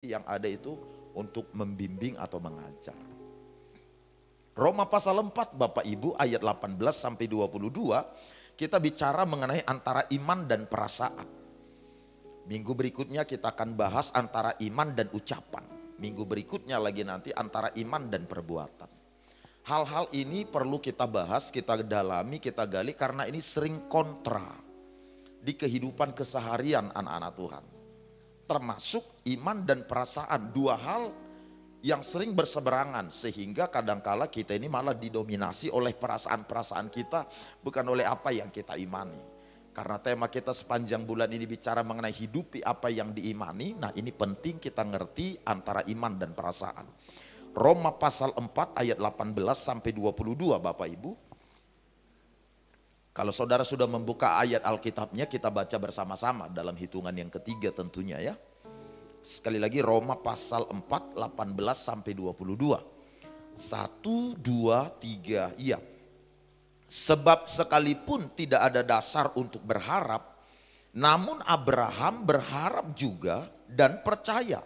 yang ada itu untuk membimbing atau mengajar. Roma pasal 4 Bapak Ibu ayat 18 sampai 22 kita bicara mengenai antara iman dan perasaan. Minggu berikutnya kita akan bahas antara iman dan ucapan. Minggu berikutnya lagi nanti antara iman dan perbuatan. Hal-hal ini perlu kita bahas, kita dalami, kita gali karena ini sering kontra di kehidupan keseharian anak-anak Tuhan. Termasuk iman dan perasaan, dua hal yang sering berseberangan sehingga kadangkala kita ini malah didominasi oleh perasaan-perasaan kita bukan oleh apa yang kita imani. Karena tema kita sepanjang bulan ini bicara mengenai hidupi apa yang diimani. Nah, ini penting kita ngerti antara iman dan perasaan. Roma pasal 4 ayat 18 sampai 22 Bapak Ibu. Kalau saudara sudah membuka ayat Alkitabnya, kita baca bersama-sama dalam hitungan yang ketiga tentunya ya. Sekali lagi Roma pasal 4 18 sampai 22. 1, 2, 3, iya. Sebab sekalipun tidak ada dasar untuk berharap, namun Abraham berharap juga dan percaya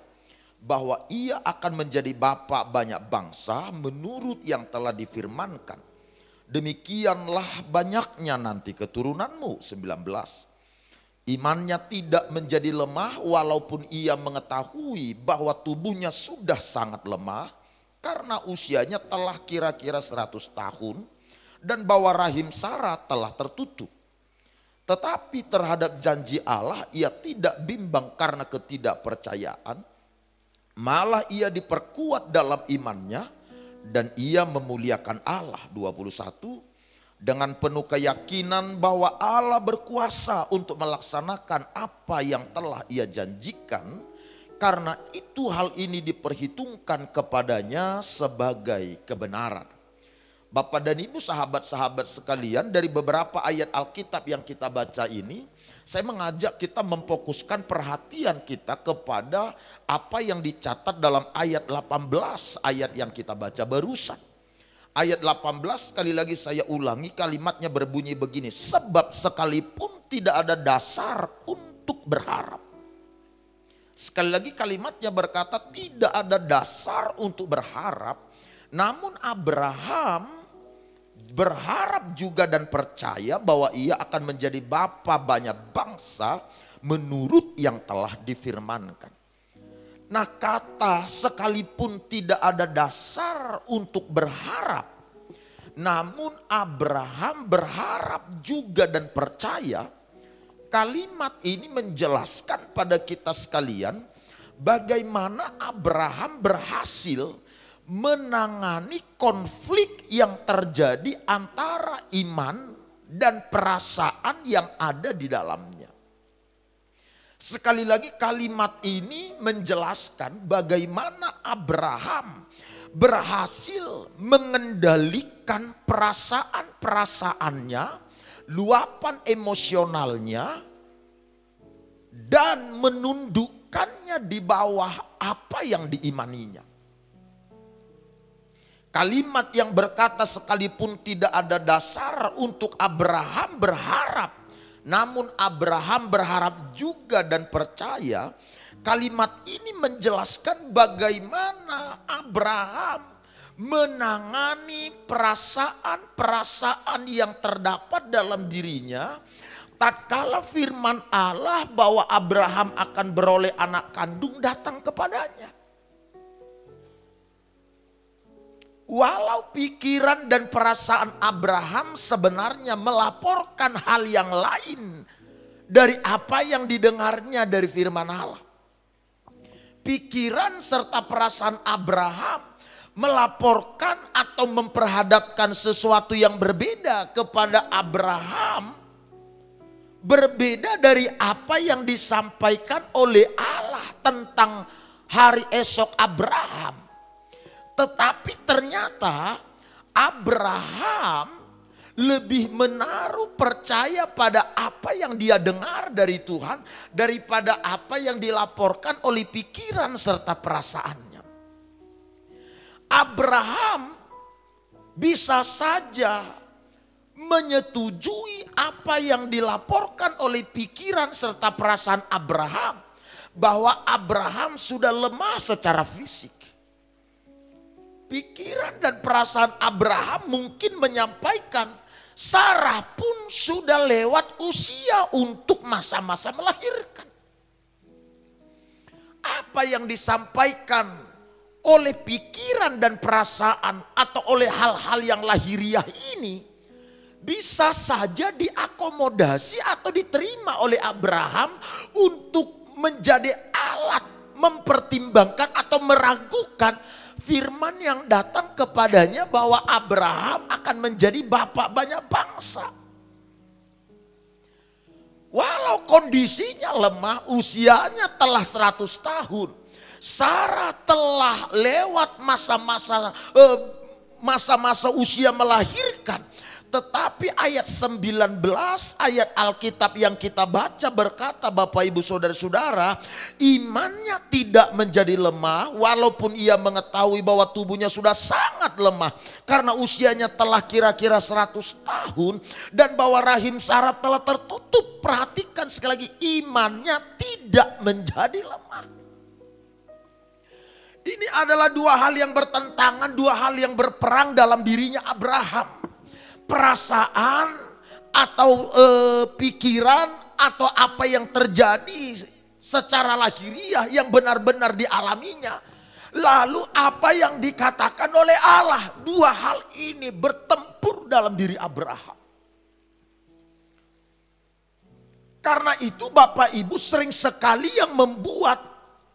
bahwa ia akan menjadi bapa banyak bangsa menurut yang telah difirmankan. Demikianlah banyaknya nanti keturunanmu. 19. Imannya tidak menjadi lemah walaupun ia mengetahui bahwa tubuhnya sudah sangat lemah karena usianya telah kira-kira 100 tahun dan bahwa rahim Sarah telah tertutup. Tetapi terhadap janji Allah ia tidak bimbang karena ketidakpercayaan, malah ia diperkuat dalam imannya dan ia memuliakan Allah. 21. Dengan penuh keyakinan bahwa Allah berkuasa untuk melaksanakan apa yang telah ia janjikan, karena itu hal ini diperhitungkan kepadanya sebagai kebenaran. Bapak dan Ibu, sahabat-sahabat sekalian, dari beberapa ayat Alkitab yang kita baca ini, saya mengajak kita memfokuskan perhatian kita kepada apa yang dicatat dalam ayat 18, ayat yang kita baca barusan. Ayat 18 sekali lagi saya ulangi, kalimatnya berbunyi begini. Sebab sekalipun tidak ada dasar untuk berharap. Sekali lagi kalimatnya berkata tidak ada dasar untuk berharap. Namun Abraham berharap juga dan percaya bahwa ia akan menjadi bapa banyak bangsa menurut yang telah difirmankan. Nah, kata sekalipun tidak ada dasar untuk berharap, namun Abraham berharap juga dan percaya. Kalimat ini menjelaskan pada kita sekalian bagaimana Abraham berhasil menangani konflik yang terjadi antara iman dan perasaan yang ada di dalamnya. Sekali lagi kalimat ini menjelaskan bagaimana Abraham berhasil mengendalikan perasaan-perasaannya, luapan emosionalnya, dan menundukkannya di bawah apa yang diimaninya. Kalimat yang berkata sekalipun tidak ada dasar untuk Abraham berharap, namun Abraham berharap juga dan percaya. Kalimat ini menjelaskan bagaimana Abraham menangani perasaan-perasaan yang terdapat dalam dirinya tatkala firman Allah bahwa Abraham akan beroleh anak kandung datang kepadanya. Walau pikiran dan perasaan Abraham sebenarnya melaporkan hal yang lain dari apa yang didengarnya dari firman Allah. Pikiran serta perasaan Abraham melaporkan atau memperhadapkan sesuatu yang berbeda kepada Abraham. Berbeda dari apa yang disampaikan oleh Allah tentang hari esok Abraham. Tetapi ternyata Abraham lebih menaruh percaya pada apa yang dia dengar dari Tuhan daripada apa yang dilaporkan oleh pikiran serta perasaannya. Abraham bisa saja menyetujui apa yang dilaporkan oleh pikiran serta perasaan Abraham. bahwa Abraham sudah lemah secara fisik. Pikiran dan perasaan Abraham mungkin menyampaikan Sarah pun sudah lewat usia untuk masa-masa melahirkan. Apa yang disampaikan oleh pikiran dan perasaan atau oleh hal-hal yang lahiriah ini bisa saja diakomodasi atau diterima oleh Abraham untuk menjadi alat mempertimbangkan atau meragukan firman yang datang kepadanya bahwa Abraham akan menjadi bapak banyak bangsa. Walau kondisinya lemah, usianya telah 100 tahun. Sarah telah lewat masa-masa usia melahirkan. Tetapi ayat 19 ayat Alkitab yang kita baca berkata, Bapak Ibu Saudara-saudara, imannya tidak menjadi lemah walaupun ia mengetahui bahwa tubuhnya sudah sangat lemah karena usianya telah kira-kira 100 tahun dan bahwa rahim Sarah telah tertutup. Perhatikan sekali lagi, imannya tidak menjadi lemah. Ini adalah dua hal yang bertentangan, dua hal yang berperang dalam dirinya Abraham. Perasaan atau pikiran atau apa yang terjadi secara lahiriah yang benar-benar dialaminya. Lalu apa yang dikatakan oleh Allah. Dua hal ini bertempur dalam diri Abraham. Karena itu Bapak Ibu sering sekali yang membuat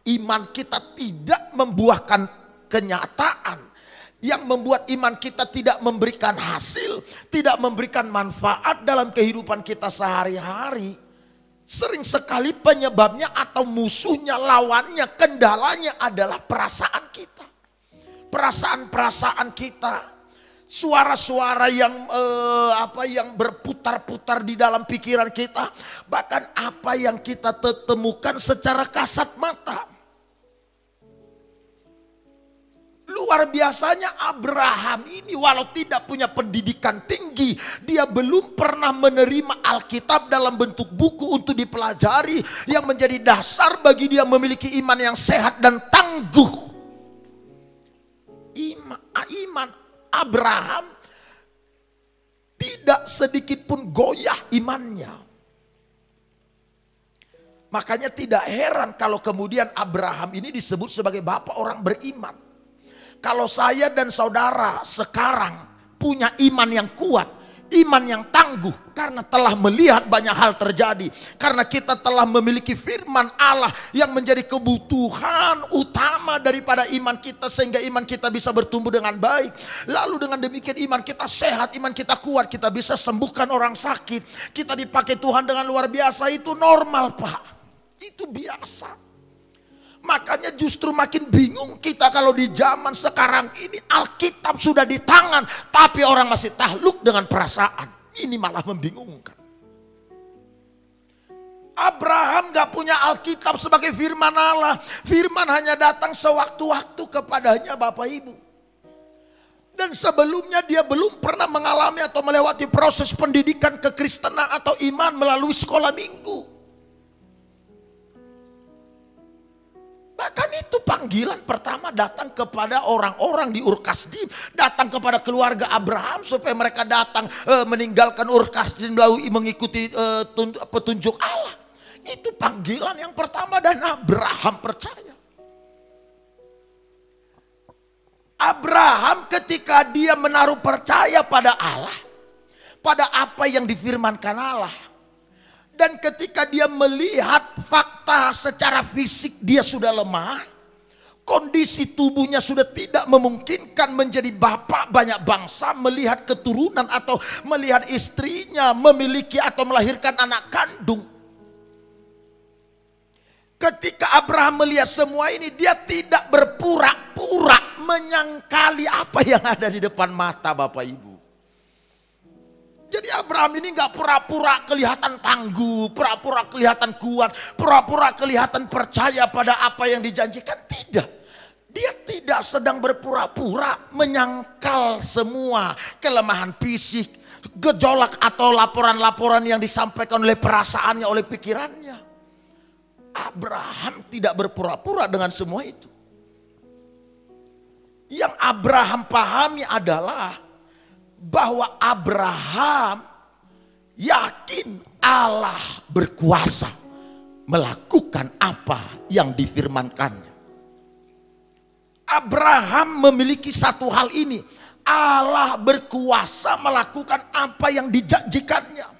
iman kita tidak membuahkan kenyataan. Yang membuat iman kita tidak memberikan hasil, tidak memberikan manfaat dalam kehidupan kita sehari-hari. Sering sekali penyebabnya atau musuhnya, lawannya, kendalanya adalah perasaan kita. Perasaan-perasaan kita. Suara-suara yang berputar-putar di dalam pikiran kita. Bahkan apa yang kita temukan secara kasat mata. Luar biasanya Abraham ini walau tidak punya pendidikan tinggi, dia belum pernah menerima Alkitab dalam bentuk buku untuk dipelajari yang menjadi dasar bagi dia memiliki iman yang sehat dan tangguh. Iman Abraham tidak sedikit pun goyah imannya. Makanya tidak heran kalau kemudian Abraham ini disebut sebagai bapak orang beriman. Kalau saya dan saudara sekarang punya iman yang kuat, iman yang tangguh karena telah melihat banyak hal terjadi. Karena kita telah memiliki firman Allah yang menjadi kebutuhan utama daripada iman kita sehingga iman kita bisa bertumbuh dengan baik. Lalu dengan demikian iman kita sehat, iman kita kuat, kita bisa sembuhkan orang sakit. Kita dipakai Tuhan dengan luar biasa, itu normal Pak. Itu biasa. Makanya justru makin bingung kita kalau di zaman sekarang ini Alkitab sudah di tangan tapi orang masih takluk dengan perasaan. Ini malah membingungkan. Abraham gak punya Alkitab sebagai firman Allah. Firman hanya datang sewaktu-waktu kepadanya Bapak Ibu. Dan sebelumnya dia belum pernah mengalami atau melewati proses pendidikan kekristenan atau iman melalui sekolah minggu. Bahkan itu panggilan pertama datang kepada orang-orang di Ur-Kasdim. Datang kepada keluarga Abraham supaya mereka datang meninggalkan Ur-Kasdim lalu mengikuti petunjuk Allah. Itu panggilan yang pertama dan Abraham percaya. Abraham ketika dia menaruh percaya pada Allah. Pada apa yang difirmankan Allah. Dan ketika dia melihat fakta secara fisik dia sudah lemah. Kondisi tubuhnya sudah tidak memungkinkan menjadi bapak banyak bangsa. Melihat keturunan atau melihat istrinya memiliki atau melahirkan anak kandung. Ketika Abraham melihat semua ini dia tidak berpura-pura menyangkali apa yang ada di depan mata Bapak Ibu. Jadi Abraham ini gak pura-pura kelihatan tangguh, pura-pura kelihatan kuat, pura-pura kelihatan percaya pada apa yang dijanjikan. Tidak. Dia tidak sedang berpura-pura menyangkal semua kelemahan fisik, gejolak atau laporan-laporan yang disampaikan oleh perasaannya, oleh pikirannya. Abraham tidak berpura-pura dengan semua itu. Yang Abraham pahami adalah bahwa Abraham yakin Allah berkuasa melakukan apa yang difirmankannya. Abraham memiliki satu hal ini. Allah berkuasa melakukan apa yang dijanjikannya.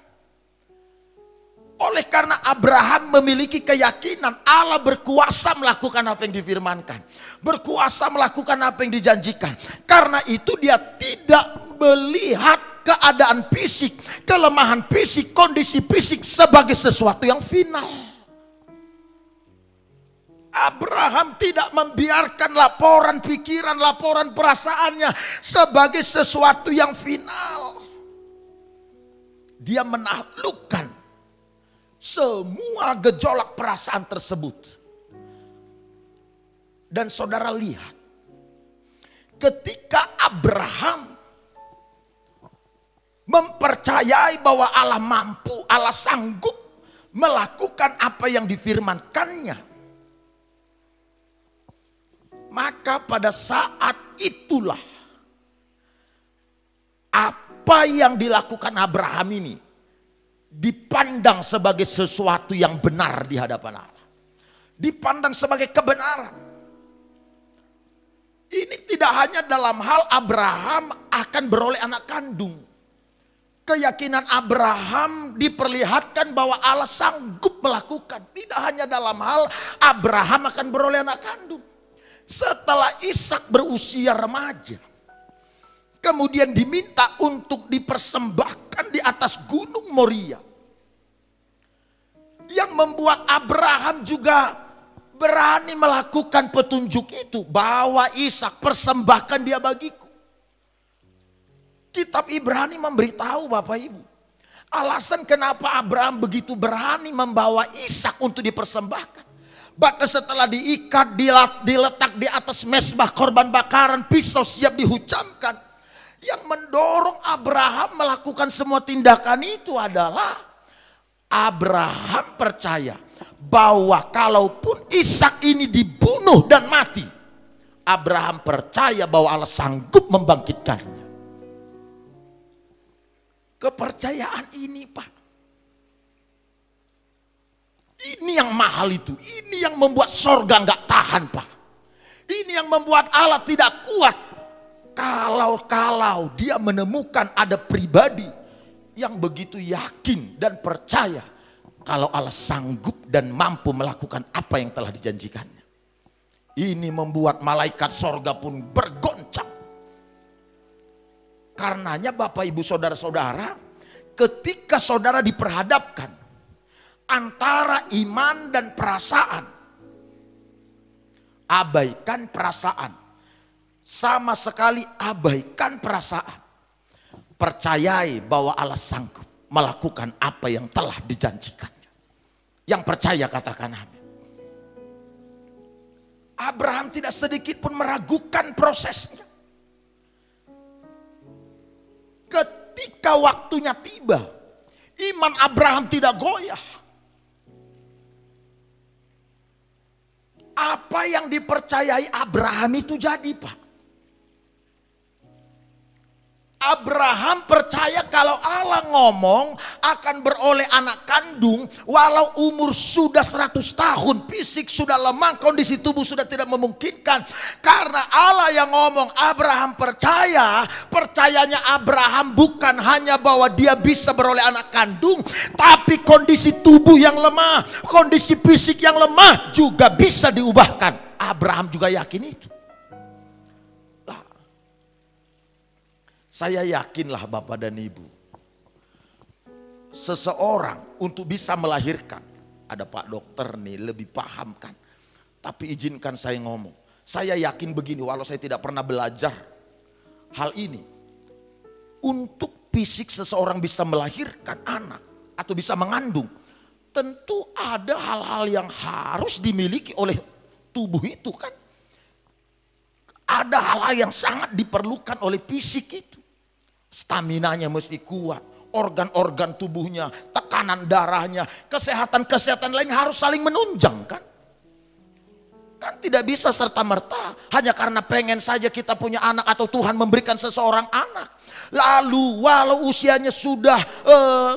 Oleh karena Abraham memiliki keyakinan Allah berkuasa melakukan apa yang difirmankan. Berkuasa melakukan apa yang dijanjikan. Karena itu dia tidak melihat keadaan fisik, kelemahan fisik, kondisi fisik sebagai sesuatu yang final. Abraham tidak membiarkan laporan pikiran, laporan perasaannya sebagai sesuatu yang final. Dia menaklukkan semua gejolak perasaan tersebut. Dan saudara lihat, ketika Abraham mempercayai bahwa Allah mampu, Allah sanggup melakukan apa yang difirmankannya, maka pada saat itulah apa yang dilakukan Abraham ini dipandang sebagai sesuatu yang benar di hadapan Allah. Dipandang sebagai kebenaran. Ini tidak hanya dalam hal Abraham akan beroleh anak kandung. Keyakinan Abraham diperlihatkan bahwa Allah sanggup melakukan. Tidak hanya dalam hal Abraham akan beroleh anak kandung. Setelah Ishak berusia remaja, kemudian diminta untuk dipersembahkan di atas gunung Moria. Yang membuat Abraham juga berani melakukan petunjuk itu. Bawa Ishak, persembahkan dia bagiku. Kitab Ibrani memberitahu Bapak Ibu, alasan kenapa Abraham begitu berani membawa Ishak untuk dipersembahkan. Bahkan setelah diikat, diletak di atas mezbah korban bakaran, pisau siap dihujamkan. Yang mendorong Abraham melakukan semua tindakan itu adalah Abraham percaya bahwa kalaupun Ishak ini dibunuh dan mati, Abraham percaya bahwa Allah sanggup membangkitkannya. Kepercayaan ini, Pak, ini yang mahal itu. Ini yang membuat sorga nggak tahan, Pak. Ini yang membuat Allah tidak kuat. Kalau dia menemukan ada pribadi yang begitu yakin dan percaya kalau Allah sanggup dan mampu melakukan apa yang telah dijanjikannya. Ini membuat malaikat sorga pun bergoncang. Karenanya Bapak Ibu Saudara-saudara, ketika saudara diperhadapkan antara iman dan perasaan, abaikan perasaan. Sama sekali abaikan perasaan. Percayai bahwa Allah sanggup melakukan apa yang telah dijanjikannya. Yang percaya katakan amin. Abraham tidak sedikit pun meragukan prosesnya. Ketika waktunya tiba, iman Abraham tidak goyah. Apa yang dipercayai Abraham itu jadi, Pak. Abraham percaya kalau Allah ngomong akan beroleh anak kandung walau umur sudah 100 tahun, fisik sudah lemah, kondisi tubuh sudah tidak memungkinkan. Karena Allah yang ngomong, Abraham percaya. Percayanya Abraham bukan hanya bahwa dia bisa beroleh anak kandung, tapi kondisi tubuh yang lemah, kondisi fisik yang lemah juga bisa diubahkan. Abraham juga yakin itu. Saya yakinlah Bapak dan Ibu, seseorang untuk bisa melahirkan, ada Pak Dokter nih lebih paham kan, tapi izinkan saya ngomong. Saya yakin begini, walau saya tidak pernah belajar hal ini. Untuk fisik seseorang bisa melahirkan anak atau bisa mengandung, tentu ada hal-hal yang harus dimiliki oleh tubuh itu kan. Ada hal-hal yang sangat diperlukan oleh fisik itu. Staminanya mesti kuat, organ-organ tubuhnya tak tekanan darahnya, kesehatan-kesehatan lain harus saling menunjang kan? Kan tidak bisa serta-merta hanya karena pengen saja kita punya anak atau Tuhan memberikan seseorang anak. Lalu walau usianya sudah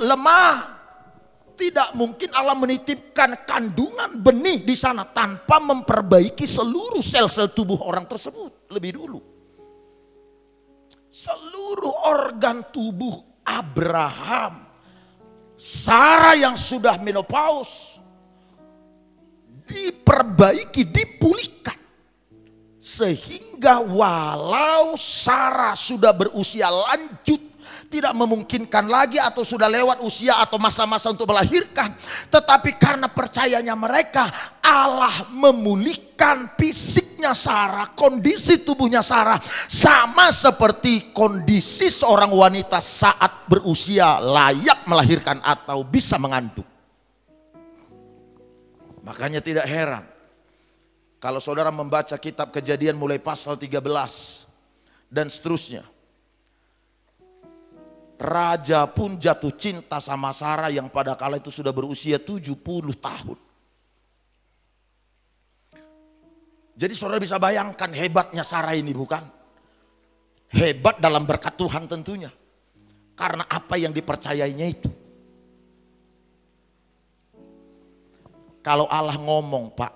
lemah, tidak mungkin Allah menitipkan kandungan benih di sana tanpa memperbaiki seluruh sel-sel tubuh orang tersebut lebih dulu. Seluruh organ tubuh Abraham, Sarah yang sudah menopause, diperbaiki, dipulihkan. Sehingga walau Sarah sudah berusia lanjut, tidak memungkinkan lagi atau sudah lewat usia atau masa-masa untuk melahirkan, tetapi karena percayanya mereka, Allah memulihkan fisiknya Sarah, kondisi tubuhnya Sarah sama seperti kondisi seorang wanita saat berusia layak melahirkan atau bisa mengandung. Makanya tidak heran kalau saudara membaca kitab Kejadian mulai pasal 13 dan seterusnya. Raja pun jatuh cinta sama Sarah yang pada kala itu sudah berusia 70 tahun. Jadi saudara bisa bayangkan hebatnya Sarah ini, bukan? Hebat dalam berkat Tuhan tentunya. Karena apa yang dipercayainya itu. Kalau Allah ngomong Pak,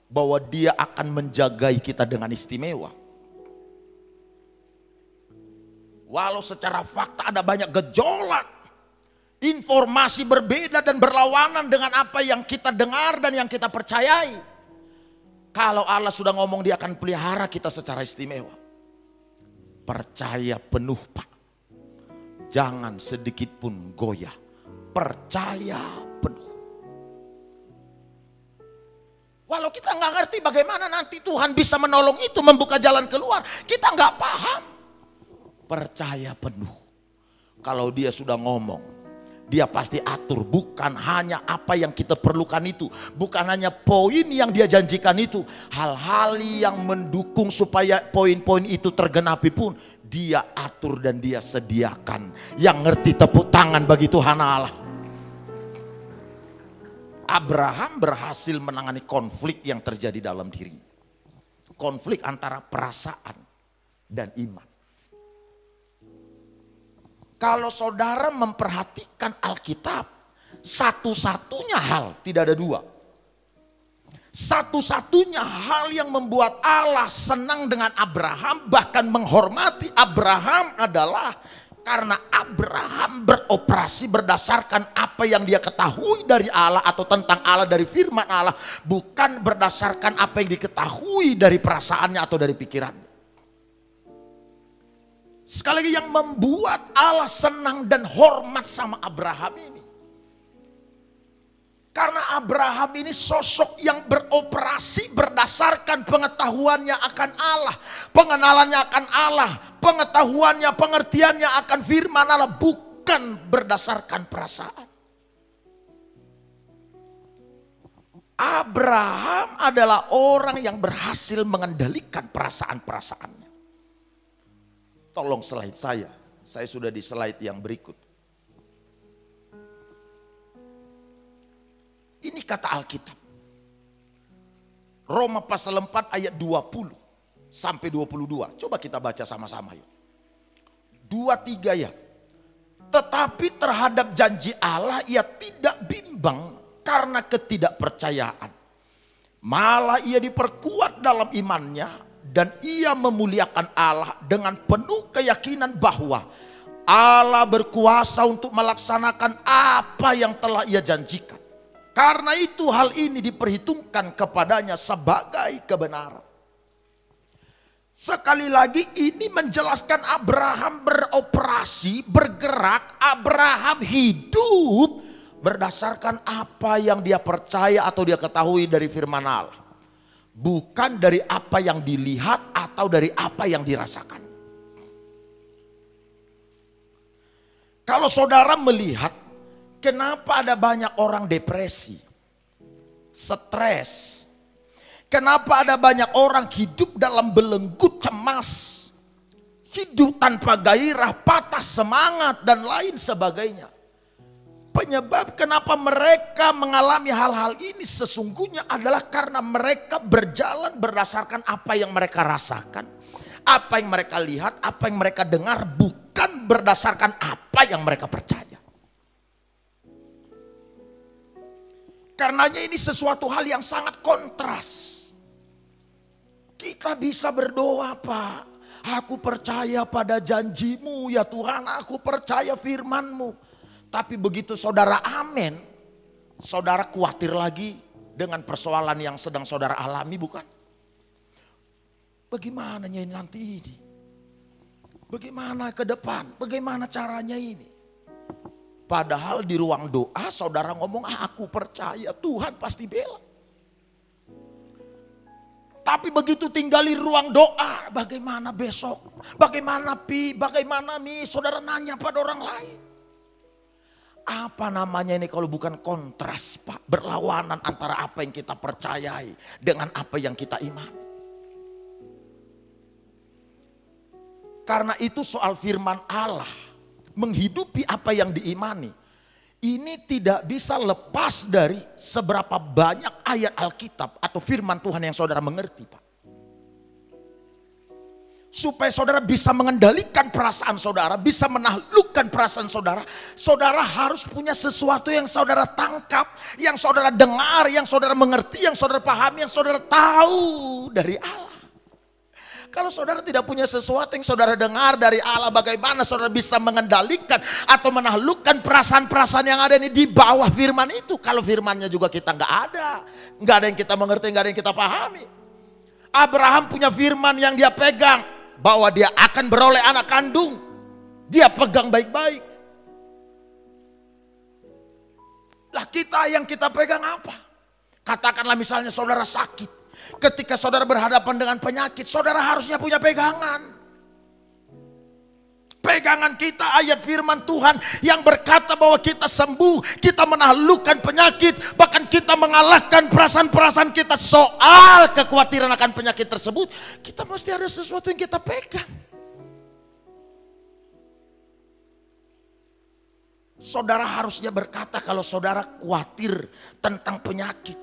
bahwa dia akan menjagai kita dengan istimewa. Walau secara fakta ada banyak gejolak, informasi berbeda dan berlawanan dengan apa yang kita dengar dan yang kita percayai. Kalau Allah sudah ngomong dia akan pelihara kita secara istimewa. Percaya penuh Pak. Jangan sedikit pun goyah. Percaya penuh. Walau kita nggak ngerti bagaimana nanti Tuhan bisa menolong itu, membuka jalan keluar. Kita nggak paham. Percaya penuh. Kalau dia sudah ngomong, dia pasti atur. Bukan hanya apa yang kita perlukan itu, bukan hanya poin yang dia janjikan itu, hal-hal yang mendukung supaya poin-poin itu tergenapi pun dia atur dan dia sediakan. Yang ngerti tepuk tangan bagi Tuhan Allah. Abraham berhasil menangani konflik yang terjadi dalam diri. Konflik antara perasaan dan iman. Kalau saudara memperhatikan Alkitab, satu-satunya hal, tidak ada dua. Satu-satunya hal yang membuat Allah senang dengan Abraham, bahkan menghormati Abraham adalah karena Abraham beroperasi berdasarkan apa yang dia ketahui dari Allah atau tentang Allah dari firman Allah. Bukan berdasarkan apa yang diketahui dari perasaannya atau dari pikirannya. Sekali lagi yang membuat Allah senang dan hormat sama Abraham ini. Karena Abraham ini sosok yang beroperasi berdasarkan pengetahuannya akan Allah. Pengenalannya akan Allah. Pengetahuannya, pengertiannya akan firman Allah. Bukan berdasarkan perasaan. Abraham adalah orang yang berhasil mengendalikan perasaan-perasaannya. Tolong slide saya sudah di slide yang berikut. Ini kata Alkitab. Roma pasal 4 ayat 20 sampai 22. Coba kita baca sama-sama yuk. 23 ya. Tetapi terhadap janji Allah ia tidak bimbang karena ketidakpercayaan. Malah ia diperkuat dalam imannya. Dan ia memuliakan Allah dengan penuh keyakinan bahwa Allah berkuasa untuk melaksanakan apa yang telah ia janjikan. Karena itu hal ini diperhitungkan kepadanya sebagai kebenaran. Sekali lagi ini menjelaskan Abraham beroperasi, bergerak, Abraham hidup berdasarkan apa yang dia percaya atau dia ketahui dari firman Allah. Bukan dari apa yang dilihat atau dari apa yang dirasakan. Kalau saudara melihat kenapa ada banyak orang depresi, stres, kenapa ada banyak orang hidup dalam belenggu cemas, hidup tanpa gairah, patah semangat dan lain sebagainya. Penyebab kenapa mereka mengalami hal-hal ini sesungguhnya adalah karena mereka berjalan berdasarkan apa yang mereka rasakan, apa yang mereka lihat, apa yang mereka dengar, bukan berdasarkan apa yang mereka percaya. Karenanya ini sesuatu hal yang sangat kontras. Kita bisa berdoa, Pak, aku percaya pada janjimu ya Tuhan, aku percaya firman-Mu. Tapi begitu saudara amin, saudara khawatir lagi dengan persoalan yang sedang saudara alami, bukan? Bagaimana ini nanti ini? Bagaimana ke depan? Bagaimana caranya ini? Padahal di ruang doa saudara ngomong, aku percaya Tuhan pasti bela. Tapi begitu tinggali ruang doa, bagaimana besok? Bagaimana Pi? Bagaimana Mi? Saudara nanya pada orang lain. Apa namanya ini kalau bukan kontras, Pak? Berlawanan antara apa yang kita percayai dengan apa yang kita imani. Karena itu soal firman Allah, menghidupi apa yang diimani, ini tidak bisa lepas dari seberapa banyak ayat Alkitab atau firman Tuhan yang saudara mengerti, Pak. Supaya saudara bisa mengendalikan perasaan saudara, bisa menaklukkan perasaan saudara, saudara harus punya sesuatu yang saudara tangkap, yang saudara dengar, yang saudara mengerti, yang saudara pahami, yang saudara tahu dari Allah. Kalau saudara tidak punya sesuatu yang saudara dengar dari Allah, bagaimana saudara bisa mengendalikan atau menaklukkan perasaan-perasaan yang ada ini di bawah firman itu? Kalau firmannya juga kita nggak ada yang kita mengerti, nggak ada yang kita pahami. Abraham punya firman yang dia pegang, bahwa dia akan beroleh anak kandung. Dia pegang baik-baik. Lah kita yang kita pegang apa? Katakanlah misalnya saudara sakit. Ketika saudara berhadapan dengan penyakit, saudara harusnya punya pegangan. Pegangan kita ayat firman Tuhan yang berkata bahwa kita sembuh, kita menaklukkan penyakit, bahkan kita mengalahkan perasaan-perasaan kita soal kekhawatiran akan penyakit tersebut. Kita mesti ada sesuatu yang kita pegang. Saudara harusnya berkata kalau saudara khawatir tentang penyakit,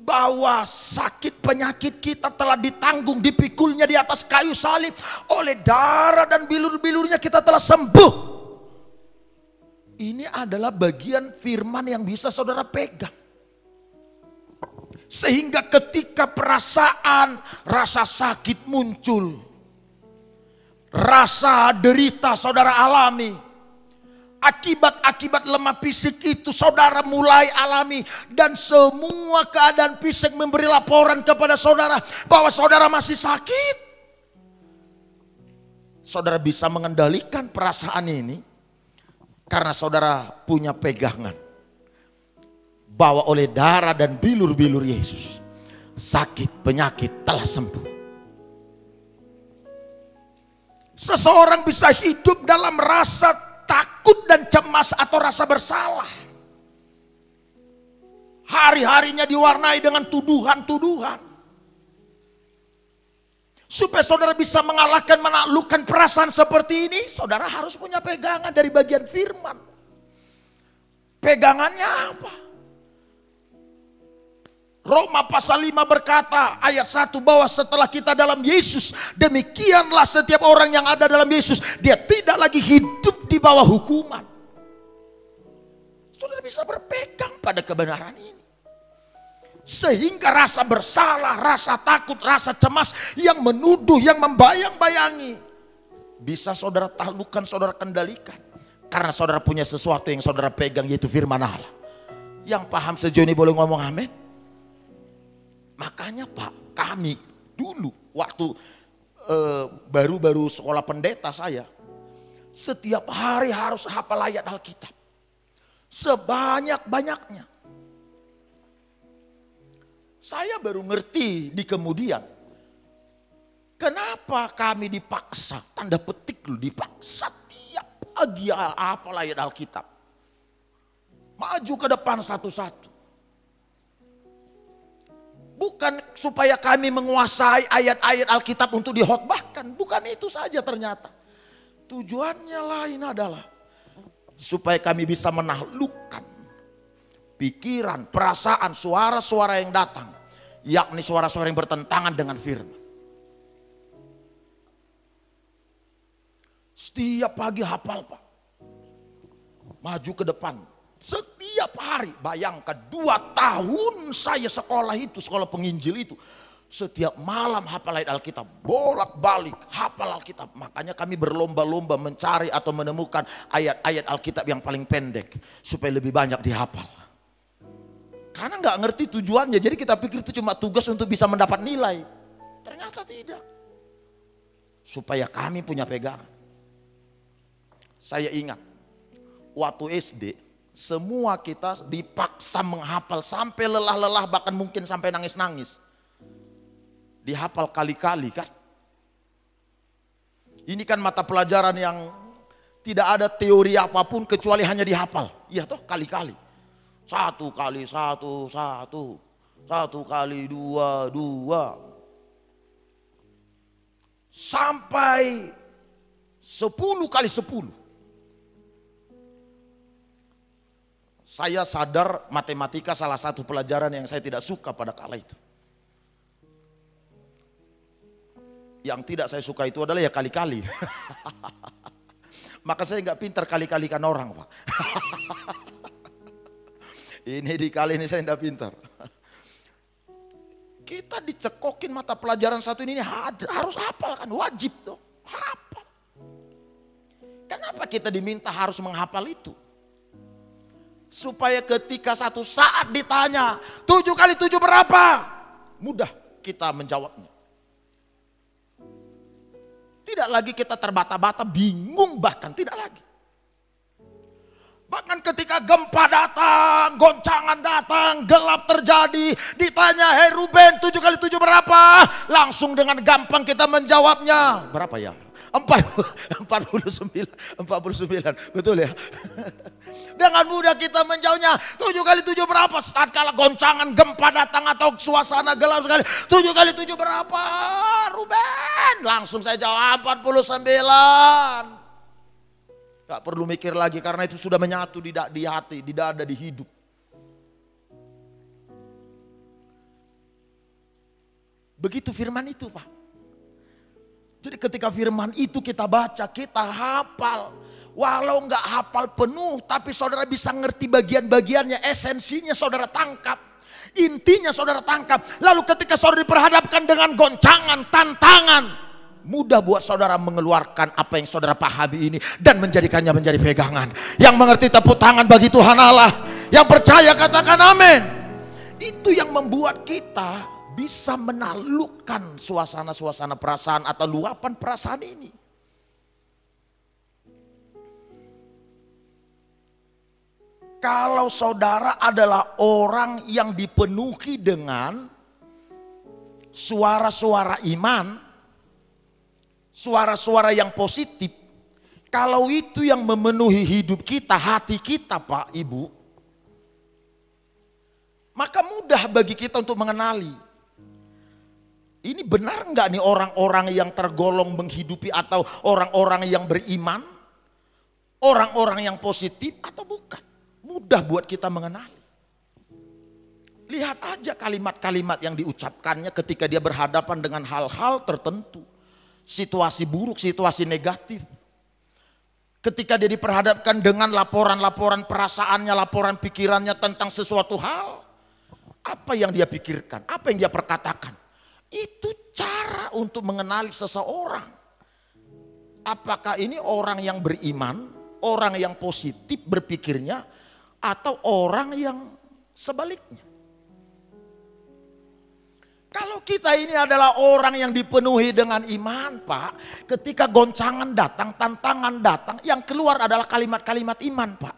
bahwa sakit penyakit kita telah ditanggung, dipikulnya di atas kayu salib, oleh darah dan bilur-bilurnya kita telah sembuh. Ini adalah bagian firman yang bisa saudara pegang. Sehingga ketika perasaan rasa sakit muncul, rasa derita saudara alami, akibat-akibat lemah fisik itu saudara mulai alami, dan semua keadaan fisik memberi laporan kepada saudara bahwa saudara masih sakit. Saudara bisa mengendalikan perasaan ini karena saudara punya pegangan bahwa oleh darah dan bilur-bilur Yesus sakit penyakit telah sembuh. Seseorang bisa hidup dalam rasa takut dan cemas atau rasa bersalah. Hari-harinya diwarnai dengan tuduhan-tuduhan. Supaya saudara bisa mengalahkan, menaklukkan perasaan seperti ini, saudara harus punya pegangan dari bagian firman. Pegangannya apa? Roma pasal 5 berkata ayat 1 bahwa setelah kita dalam Yesus, demikianlah setiap orang yang ada dalam Yesus, dia tidak lagi hidup di bawah hukuman. Saudara bisa berpegang pada kebenaran ini. Sehingga rasa bersalah, rasa takut, rasa cemas yang menuduh, yang membayang-bayangi, bisa saudara taklukkan, saudara kendalikan. Karena saudara punya sesuatu yang saudara pegang, yaitu firman Allah. Yang paham sejauh ini boleh ngomong amin. Makanya Pak, kami dulu waktu baru-baru sekolah pendeta saya, setiap hari harus hafal ayat Alkitab sebanyak-banyaknya. Saya baru ngerti di kemudian, kenapa kami dipaksa, tanda petik loh, dipaksa tiap pagi hafal ayat Alkitab. Maju ke depan satu-satu. Bukan supaya kami menguasai ayat-ayat Alkitab untuk dihotbahkan. Bukan itu saja ternyata. Tujuannya lain adalah supaya kami bisa menaklukkan pikiran, perasaan, suara-suara yang datang, yakni suara-suara yang bertentangan dengan firman. Setiap pagi hafal, Pak. Maju ke depan. Setiap hari, bayangkan 2 tahun saya sekolah itu, sekolah penginjil itu. Setiap malam hafal ayat Alkitab, bolak-balik hafal Alkitab. Makanya kami berlomba-lomba mencari atau menemukan ayat-ayat Alkitab yang paling pendek supaya lebih banyak dihafal. Karena nggak ngerti tujuannya, jadi kita pikir itu cuma tugas untuk bisa mendapat nilai. Ternyata tidak. Supaya kami punya pegangan. Saya ingat waktu SD, semua kita dipaksa menghafal sampai lelah-lelah, bahkan mungkin sampai nangis-nangis. Dihafal kali-kali kan. Ini kan mata pelajaran yang tidak ada teori apapun kecuali hanya dihafal. Iya toh, kali-kali. 1 kali 1, 1. 1 kali 2, 2. Sampai 10 kali 10. Saya sadar matematika salah satu pelajaran yang saya tidak suka pada kala itu. Yang tidak saya suka itu adalah ya kali-kali. Maka saya nggak pintar kali-kalikan orang, Pak. Ini dikali ini saya nggak pintar. Kita dicekokin mata pelajaran satu ini harus hafal kan, wajib dong, hafal. Kenapa kita diminta harus menghafal itu? Supaya ketika satu saat ditanya 7 kali 7 berapa? Mudah kita menjawabnya. Tidak lagi kita terbata-bata, bingung bahkan, tidak lagi. Bahkan ketika gempa datang, goncangan datang, gelap terjadi, ditanya, "Hei Ruben, 7 kali 7 berapa?" Langsung dengan gampang kita menjawabnya. Berapa ya? 49, betul ya? Dengan mudah kita menjawabnya, 7 kali 7 berapa? Saat kala goncangan gempa datang atau suasana gelap sekali, 7 kali 7 berapa? Ruben, langsung saya jawab 49. Gak perlu mikir lagi karena itu sudah menyatu di hati, di dada, di hidup. Begitu firman itu, Pak. Jadi ketika firman itu kita baca, kita hafal. Walau nggak hafal penuh, tapi saudara bisa ngerti bagian-bagiannya, esensinya saudara tangkap. Intinya saudara tangkap. Lalu ketika saudara diperhadapkan dengan goncangan, tantangan, mudah buat saudara mengeluarkan apa yang saudara pahami ini dan menjadikannya menjadi pegangan. Yang mengerti tepuk tangan bagi Tuhan Allah. Yang percaya katakan amin. Itu yang membuat kita bisa menaklukkan suasana-suasana perasaan atau luapan perasaan ini. Kalau saudara adalah orang yang dipenuhi dengan suara-suara iman, suara-suara yang positif, kalau itu yang memenuhi hidup kita, hati kita, Pak, Ibu, maka mudah bagi kita untuk mengenali. Ini benar nggak nih orang-orang yang tergolong menghidupi atau orang-orang yang beriman? Orang-orang yang positif atau bukan? Mudah buat kita mengenali. Lihat aja kalimat-kalimat yang diucapkannya ketika dia berhadapan dengan hal-hal tertentu. Situasi buruk, situasi negatif. Ketika dia diperhadapkan dengan laporan-laporan perasaannya, laporan pikirannya tentang sesuatu hal. Apa yang dia pikirkan, apa yang dia perkatakan. Itu cara untuk mengenali seseorang. Apakah ini orang yang beriman, orang yang positif berpikirnya, atau orang yang sebaliknya. Kalau kita ini adalah orang yang dipenuhi dengan iman, Pak, ketika goncangan datang, tantangan datang, yang keluar adalah kalimat-kalimat iman, Pak.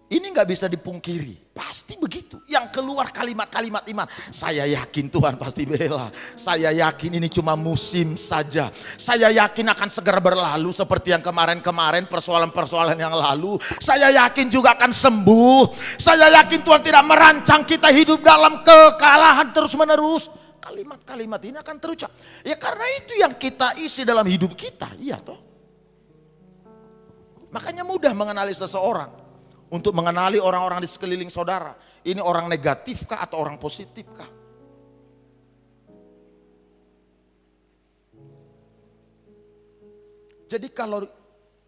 Ini nggak bisa dipungkiri, pasti begitu. Yang keluar kalimat-kalimat iman. Saya yakin Tuhan pasti bela. Saya yakin ini cuma musim saja. Saya yakin akan segera berlalu seperti yang kemarin-kemarin, persoalan-persoalan yang lalu. Saya yakin juga akan sembuh. Saya yakin Tuhan tidak merancang kita hidup dalam kekalahan terus-menerus. Kalimat-kalimat ini akan terucap. Ya karena itu yang kita isi dalam hidup kita, iya toh. Makanya mudah mengenali seseorang. Untuk mengenali orang-orang di sekeliling saudara. Ini orang negatif kah atau orang positif kah? Jadi kalau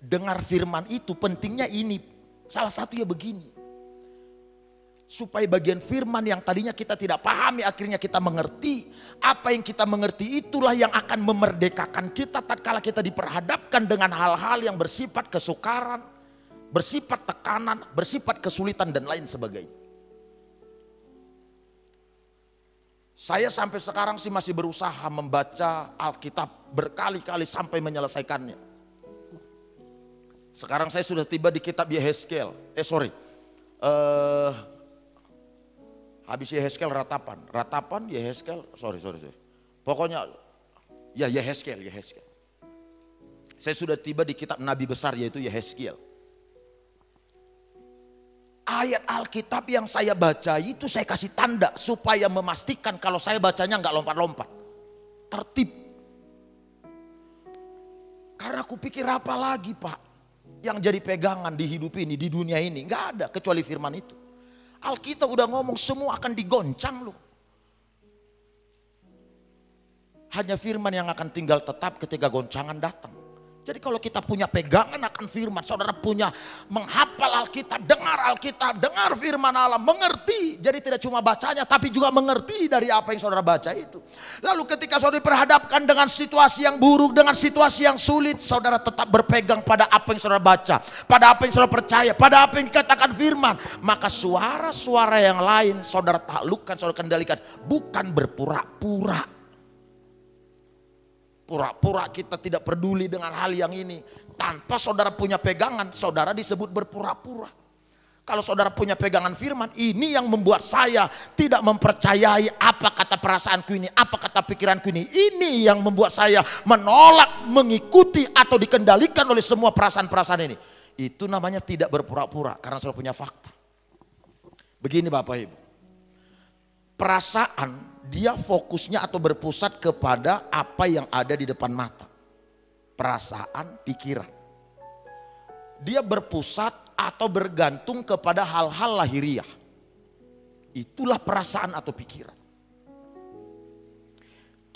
dengar firman itu pentingnya ini. Salah satu ya begini. Supaya bagian firman yang tadinya kita tidak pahami akhirnya kita mengerti. Apa yang kita mengerti itulah yang akan memerdekakan kita tatkala kita diperhadapkan dengan hal-hal yang bersifat kesukaran, bersifat tekanan, bersifat kesulitan dan lain sebagainya. Saya sampai sekarang sih masih berusaha membaca Alkitab berkali-kali sampai menyelesaikannya. Sekarang saya sudah tiba di kitab Yehezkiel. Habis Yehezkiel Ratapan, Yehezkiel, sorry. Pokoknya ya Yehezkiel. Saya sudah tiba di kitab Nabi besar yaitu Yehezkiel. Ayat Alkitab yang saya baca itu saya kasih tanda supaya memastikan kalau saya bacanya nggak lompat-lompat. Tertib. Karena aku pikir apa lagi Pak yang jadi pegangan di hidup ini, di dunia ini. Nggak ada kecuali firman itu. Alkitab udah ngomong semua akan digoncang loh. Hanya firman yang akan tinggal tetap ketika goncangan datang. Jadi kalau kita punya pegangan akan firman, saudara punya menghafal Alkitab, dengar firman Allah, mengerti. Jadi tidak cuma bacanya tapi juga mengerti dari apa yang saudara baca itu. Lalu ketika saudara diperhadapkan dengan situasi yang buruk, dengan situasi yang sulit, saudara tetap berpegang pada apa yang saudara baca, pada apa yang saudara percaya, pada apa yang dikatakan firman. Maka suara-suara yang lain saudara taklukkan, saudara kendalikan, bukan berpura-pura. Pura-pura kita tidak peduli dengan hal yang ini. Tanpa saudara punya pegangan, saudara disebut berpura-pura. Kalau saudara punya pegangan firman, ini yang membuat saya tidak mempercayai apa kata perasaanku ini, apa kata pikiranku ini. Ini yang membuat saya menolak mengikuti atau dikendalikan oleh semua perasaan-perasaan ini. Itu namanya tidak berpura-pura karena saudara punya fakta. Begini Bapak Ibu. Perasaan dia fokusnya atau berpusat kepada apa yang ada di depan mata. Perasaan, pikiran. Dia berpusat atau bergantung kepada hal-hal lahiriah. Itulah perasaan atau pikiran.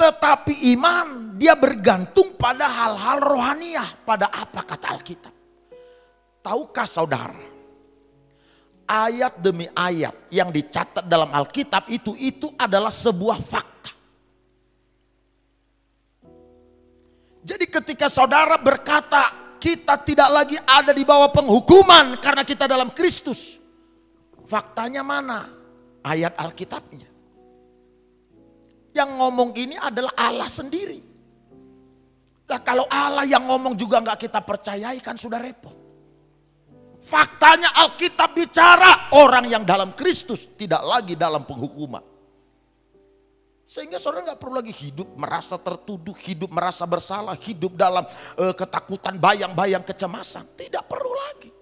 Tetapi iman dia bergantung pada hal-hal rohaniah. Pada apa kata Alkitab. Tahukah saudara? Ayat demi ayat yang dicatat dalam Alkitab itu adalah sebuah fakta. Jadi ketika saudara berkata kita tidak lagi ada di bawah penghukuman karena kita dalam Kristus. Faktanya mana? Ayat Alkitabnya. Yang ngomong ini adalah Allah sendiri. Nah kalau Allah yang ngomong juga nggak kita percayai kan sudah repot. Faktanya Alkitab bicara orang yang dalam Kristus tidak lagi dalam penghukuman. Sehingga saudara nggak perlu lagi hidup merasa tertuduh, hidup merasa bersalah, hidup dalam ketakutan, bayang-bayang, kecemasan. Tidak perlu lagi.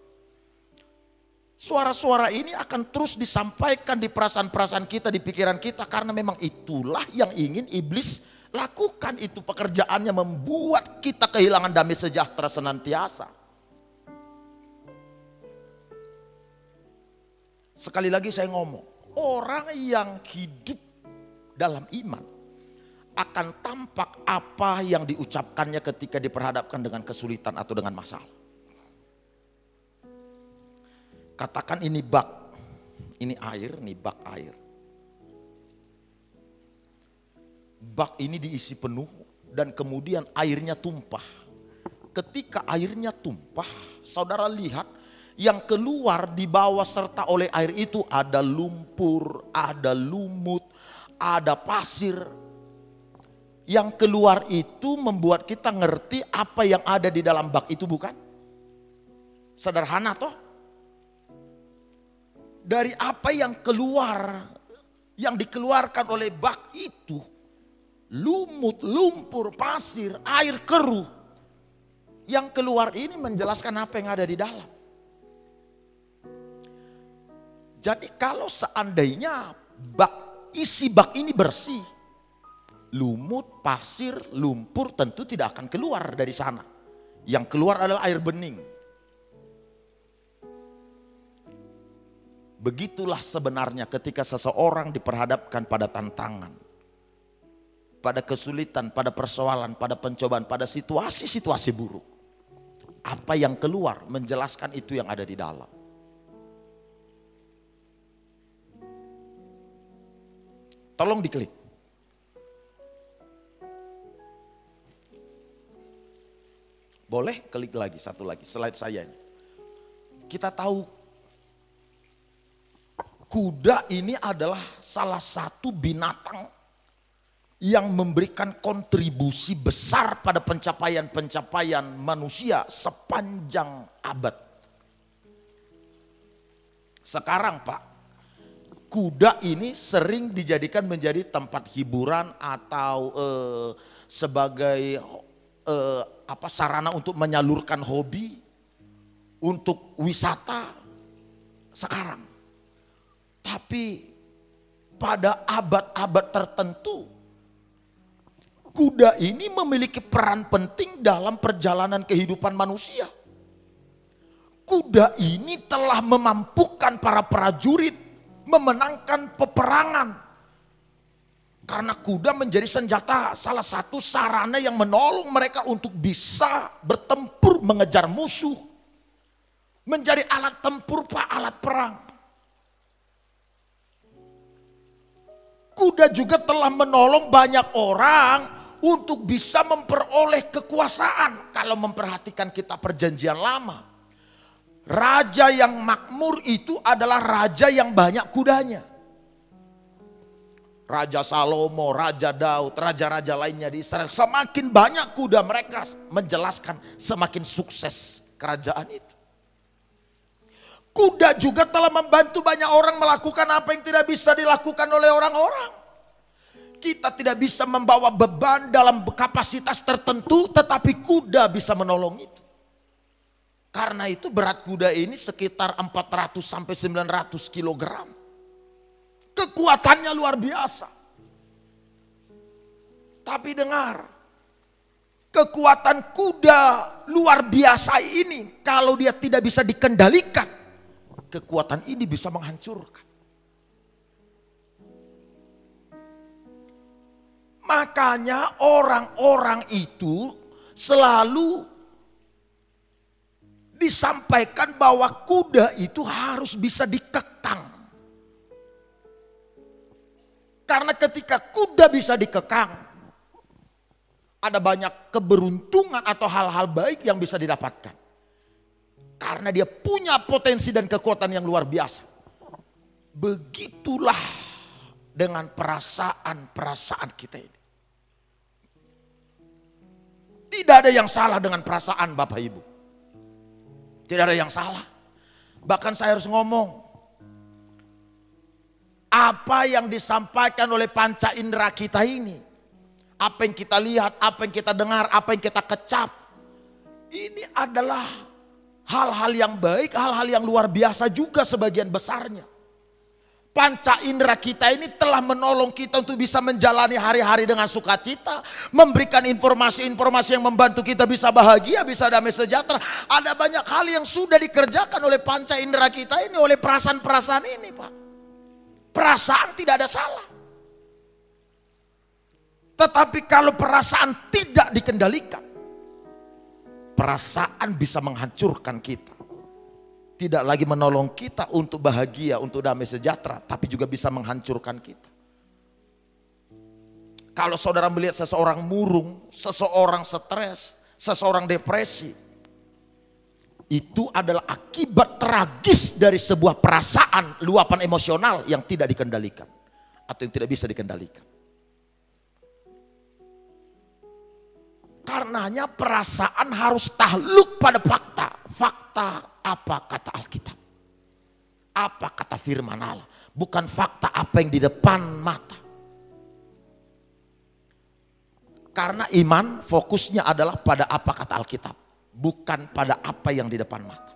Suara-suara ini akan terus disampaikan di perasaan-perasaan kita, di pikiran kita. Karena memang itulah yang ingin iblis lakukan. Itu pekerjaannya membuat kita kehilangan damai sejahtera senantiasa. Sekali lagi saya ngomong, orang yang hidup dalam iman akan tampak apa yang diucapkannya ketika diperhadapkan dengan kesulitan atau dengan masalah. Katakan ini bak, ini air, ini bak air. Bak ini diisi penuh dan kemudian airnya tumpah. Ketika airnya tumpah, saudara lihat yang keluar di bawah serta oleh air itu ada lumpur, ada lumut, ada pasir. Yang keluar itu membuat kita ngerti apa yang ada di dalam bak itu, bukan? Sederhana toh? Dari apa yang keluar, yang dikeluarkan oleh bak itu, lumut, lumpur, pasir, air keruh. Yang keluar ini menjelaskan apa yang ada di dalam. Jadi kalau seandainya isi bak ini bersih, lumut, pasir, lumpur tentu tidak akan keluar dari sana. Yang keluar adalah air bening. Begitulah sebenarnya ketika seseorang diperhadapkan pada tantangan, pada kesulitan, pada persoalan, pada pencobaan, pada situasi-situasi buruk. Apa yang keluar menjelaskan itu yang ada di dalam. Tolong diklik. Boleh klik lagi, satu lagi, slide saya ini. Kita tahu kuda ini adalah salah satu binatang yang memberikan kontribusi besar pada pencapaian-pencapaian manusia sepanjang abad. Sekarang Pak, kuda ini sering dijadikan menjadi tempat hiburan atau sebagai sarana untuk menyalurkan hobi, untuk wisata sekarang. Tapi pada abad-abad tertentu, kuda ini memiliki peran penting dalam perjalanan kehidupan manusia. Kuda ini telah memampukan para prajurit memenangkan peperangan. Karena kuda menjadi senjata, salah satu sarana yang menolong mereka untuk bisa bertempur mengejar musuh. Menjadi alat tempur, Pak, alat perang. Kuda juga telah menolong banyak orang untuk bisa memperoleh kekuasaan. Kalau memperhatikan kitab Perjanjian Lama, raja yang makmur itu adalah raja yang banyak kudanya. Raja Salomo, Raja Daud, raja-raja lainnya di Israel. Semakin banyak kuda mereka, menjelaskan semakin sukses kerajaan itu. Kuda juga telah membantu banyak orang melakukan apa yang tidak bisa dilakukan oleh orang-orang. Kita tidak bisa membawa beban dalam kapasitas tertentu, tetapi kuda bisa menolong itu. Karena itu berat kuda ini sekitar 400 sampai 900 kilogram. Kekuatannya luar biasa. Tapi dengar, kekuatan kuda luar biasa ini kalau dia tidak bisa dikendalikan, kekuatan ini bisa menghancurkan. Makanya orang-orang itu selalu disampaikan bahwa kuda itu harus bisa dikekang. Karena ketika kuda bisa dikekang, ada banyak keberuntungan atau hal-hal baik yang bisa didapatkan. Karena dia punya potensi dan kekuatan yang luar biasa. Begitulah dengan perasaan-perasaan kita ini. Tidak ada yang salah dengan perasaan Bapak Ibu. Tidak ada yang salah. Bahkan saya harus ngomong, apa yang disampaikan oleh panca indera kita ini, apa yang kita lihat, apa yang kita dengar, apa yang kita kecap, ini adalah hal-hal yang baik, hal-hal yang luar biasa juga sebagian besarnya. Panca indera kita ini telah menolong kita untuk bisa menjalani hari-hari dengan sukacita, memberikan informasi-informasi yang membantu kita bisa bahagia, bisa damai sejahtera. Ada banyak hal yang sudah dikerjakan oleh panca indera kita ini, oleh perasaan-perasaan ini, Pak. Perasaan tidak ada salah. Tetapi kalau perasaan tidak dikendalikan, perasaan bisa menghancurkan kita. Tidak lagi menolong kita untuk bahagia, untuk damai sejahtera, tapi juga bisa menghancurkan kita. Kalau saudara melihat seseorang murung, seseorang stres, seseorang depresi, itu adalah akibat tragis dari sebuah perasaan, luapan emosional yang tidak dikendalikan atau yang tidak bisa dikendalikan. Karenanya perasaan harus takluk pada fakta. Fakta apa kata Alkitab? Apa kata firman Allah? Bukan fakta apa yang di depan mata. Karena iman fokusnya adalah pada apa kata Alkitab, bukan pada apa yang di depan mata.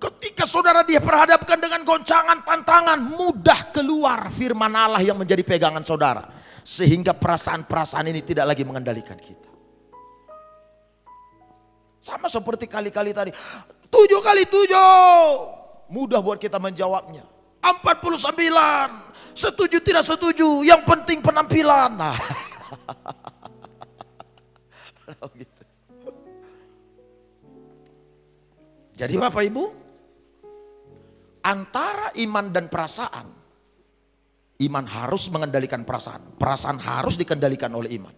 Ketika saudara diperhadapkan dengan goncangan, tantangan, mudah keluar firman Allah yang menjadi pegangan saudara. Sehingga perasaan-perasaan ini tidak lagi mengendalikan kita. Sama seperti kali-kali tadi, 7 kali 7. Mudah buat kita menjawabnya. 49. Setuju tidak setuju, yang penting penampilan. Nah. Gitu. Jadi Bapak Ibu, antara iman dan perasaan, iman harus mengendalikan perasaan, perasaan harus dikendalikan oleh iman.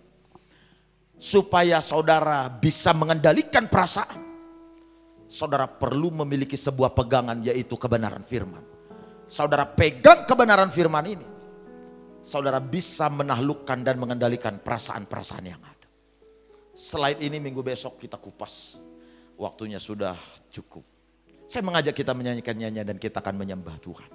Supaya saudara bisa mengendalikan perasaan, saudara perlu memiliki sebuah pegangan, yaitu kebenaran firman. Saudara pegang kebenaran firman ini, saudara bisa menaklukkan dan mengendalikan perasaan-perasaan yang ada. Slide ini minggu besok kita kupas. Waktunya sudah cukup. Saya mengajak kita menyanyikan nyanyian dan kita akan menyembah Tuhan.